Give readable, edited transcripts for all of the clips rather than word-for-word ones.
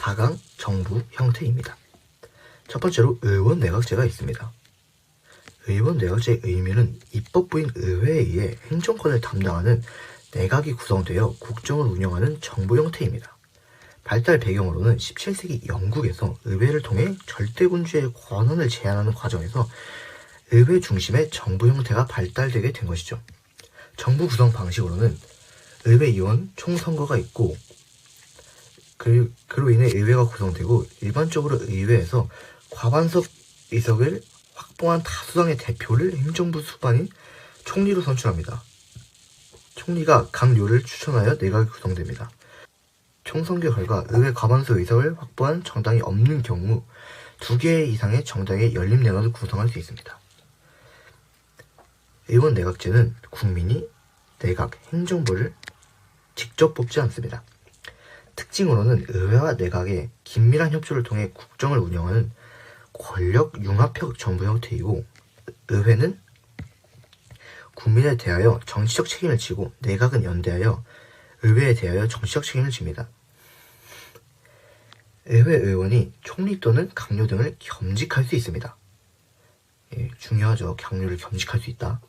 4강 정부 형태입니다. 첫 번째로 의원 내각제가 있습니다. 의원 내각제의 의미는 입법부인 의회에 의해 행정권을 담당하는 내각이 구성되어 국정을 운영하는 정부 형태입니다. 발달 배경으로는 17세기 영국에서 의회를 통해 절대군주의 권한을 제한하는 과정에서 의회 중심의 정부 형태가 발달되게 된 것이죠. 정부 구성 방식으로는 의회의원 총선거가 있고 그로 인해 의회가 구성되고 일반적으로 의회에서 과반석 의석을 확보한 다수당의 대표를 행정부 수반인 총리로 선출합니다. 총리가 각 요를 추천하여 내각이 구성됩니다. 총선거 결과 의회 과반수 의석을 확보한 정당이 없는 경우 2개 이상의 정당의 연립내각을 구성할 수 있습니다. 의원 내각제는 국민이 내각, 행정부를 직접 뽑지 않습니다. 특징으로는 의회와 내각의 긴밀한 협조를 통해 국정을 운영하는 권력 융합형 정부 형태이고, 의회는 국민에 대하여 정치적 책임을 지고 내각은 연대하여 의회에 대하여 정치적 책임을 집니다. 의회 의원이 총리 또는 강요 등을 겸직할 수 있습니다. 중요하죠. 강요를 겸직할 수 있다.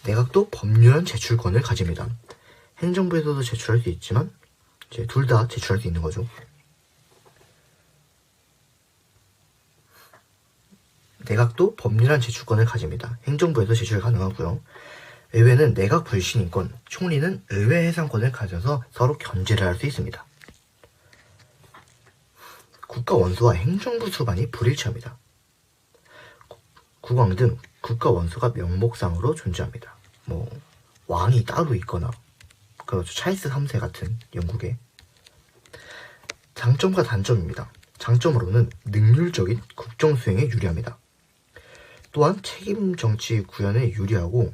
내각도 법률안 제출권을 가집니다. 행정부에서도 제출할 수 있지만 이제 둘 다 제출할 수 있는 거죠. 내각도 법률안 제출권을 가집니다. 행정부에서 제출 가능하고요. 의회는 내각 불신임권, 총리는 의회 해상권을 가져서 서로 견제를 할 수 있습니다. 국가 원수와 행정부 수반이 불일치합니다. 국왕 등 국가 원수가 명목상으로 존재합니다. 왕이 따로 있거나, 그렇죠. 찰스 3세 같은 영국의. 장점과 단점입니다. 장점으로는 능률적인 국정 수행에 유리합니다. 또한 책임 정치 구현에 유리하고,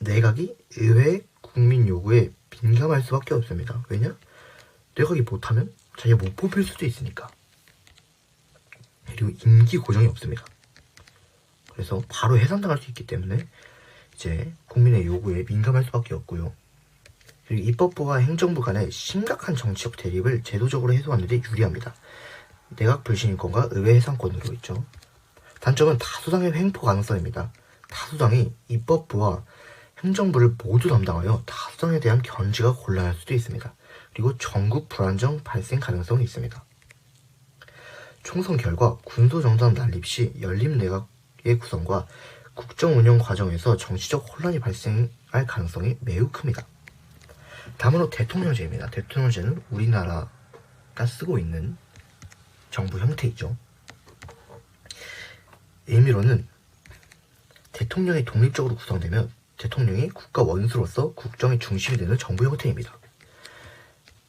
내각이 의회 국민 요구에 민감할 수밖에 없습니다. 왜냐? 내각이 못하면 자기가 못 뽑힐 수도 있으니까. 그리고 임기 고정이 없습니다. 그래서 바로 해산당할 수 있기 때문에 이제 국민의 요구에 민감할 수밖에 없고요. 그리고 입법부와 행정부 간의 심각한 정치적 대립을 제도적으로 해소하는 데 유리합니다. 내각 불신임권과 의회 해상권으로 있죠. 단점은 다수당의 횡포 가능성입니다. 다수당이 입법부와 행정부를 모두 담당하여 다수당에 대한 견제가 곤란할 수도 있습니다. 그리고 전국 불안정 발생 가능성이 있습니다. 총선 결과 군소정당 난립 시 연립내각의 구성과 국정 운영 과정에서 정치적 혼란이 발생할 가능성이 매우 큽니다. 다음으로 대통령제입니다. 대통령제는 우리나라가 쓰고 있는 정부 형태이죠. 의미로는 대통령이 독립적으로 구성되면 대통령이 국가 원수로서 국정의 중심이 되는 정부 형태입니다.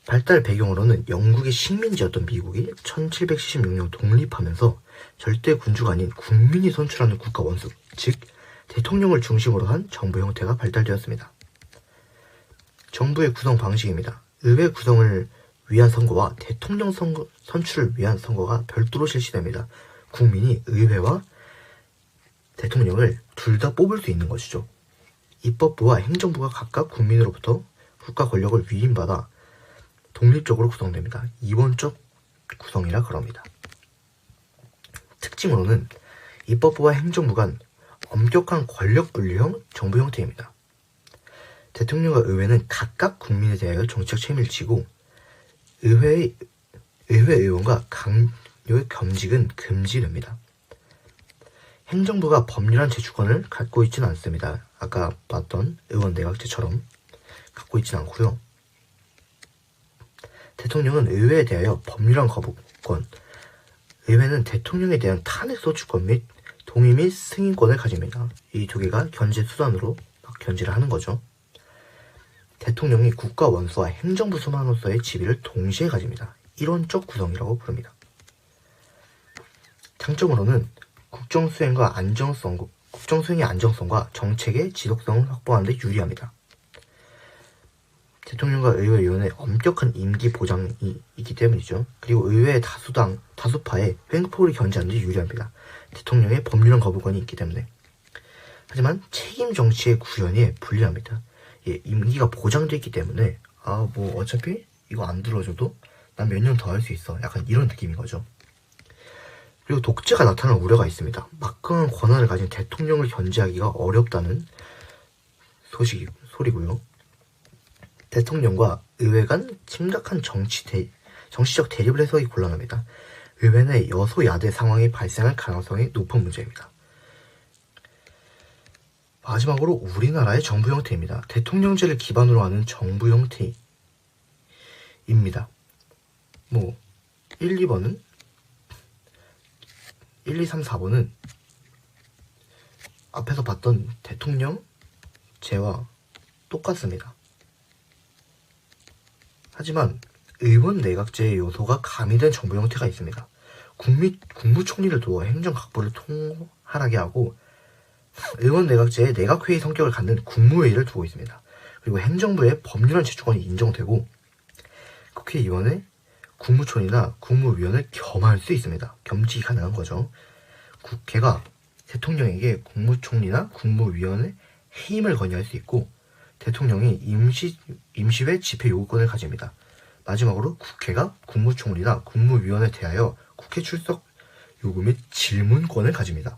발달 배경으로는 영국의 식민지였던 미국이 1776년 독립하면서 절대 군주가 아닌 국민이 선출하는 국가 원수, 즉 대통령을 중심으로 한 정부 형태가 발달되었습니다. 정부의 구성 방식입니다. 의회 구성을 위한 선거와 대통령 선출을 위한 선거가 별도로 실시됩니다. 국민이 의회와 대통령을 둘 다 뽑을 수 있는 것이죠. 입법부와 행정부가 각각 국민으로부터 국가 권력을 위임받아 독립적으로 구성됩니다. 이원적 구성이라 그럽니다. 특징으로는 입법부와 행정부 간 엄격한 권력 분리형 정부 형태입니다. 대통령과 의회는 각각 국민에 대하여 정치적 책임을 지고 의회 의원과 강요의 겸직은 금지됩니다. 행정부가 법률안 제출권을 갖고 있지는 않습니다. 아까 봤던 의원 내각제처럼 갖고 있지는 않고요. 대통령은 의회에 대하여 법률안 거부권, 의회는 대통령에 대한 탄핵 소추권 및 동의 및 승인권을 가집니다. 이 두 개가 견제 수단으로 견제를 하는 거죠. 대통령이 국가 원수와 행정부 수반으로서의 지위를 동시에 가집니다. 일원적 구성이라고 부릅니다. 장점으로는 국정 수행의 안정성과 정책의 지속성을 확보하는 데 유리합니다. 대통령과 의회 의원의 엄격한 임기 보장이 있기 때문이죠. 그리고 의회의 다수파의 횡포를 견제하는 데 유리합니다. 대통령의 법률안 거부권이 있기 때문에. 하지만 책임 정치의 구현에 불리합니다. 임기가 보장되어 있기 때문에 어차피 이거 안 들어줘도 난 몇 년 더 할 수 있어. 약간 이런 느낌인 거죠. 그리고 독재가 나타날 우려가 있습니다. 막강한 권한을 가진 대통령을 견제하기가 어렵다는 소리고요. 대통령과 의회 간 심각한 정치적 대립을 해서기 곤란합니다. 의회 내 여소야대 상황이 발생할 가능성이 높은 문제입니다. 마지막으로 우리나라의 정부 형태입니다. 대통령제를 기반으로 하는 정부 형태입니다. 1, 2번은 1, 2, 3, 4번은 앞에서 봤던 대통령제와 똑같습니다. 하지만 의원 내각제의 요소가 가미된 정부 형태가 있습니다. 국무총리를 두어 행정각부를 통할하게 하고 의원 내각제의 내각회의 성격을 갖는 국무회의를 두고 있습니다. 그리고 행정부의 법률안 제출권이 인정되고 국회의원의 국무총리나 국무위원을 겸할 수 있습니다. 겸직이 가능한 거죠. 국회가 대통령에게 국무총리나 국무위원의 해임을 건의할 수 있고 대통령이 임시회 집회 요구권을 가집니다. 마지막으로 국회가 국무총리나 국무위원에 대하여 국회 출석 요구 및 질문권을 가집니다.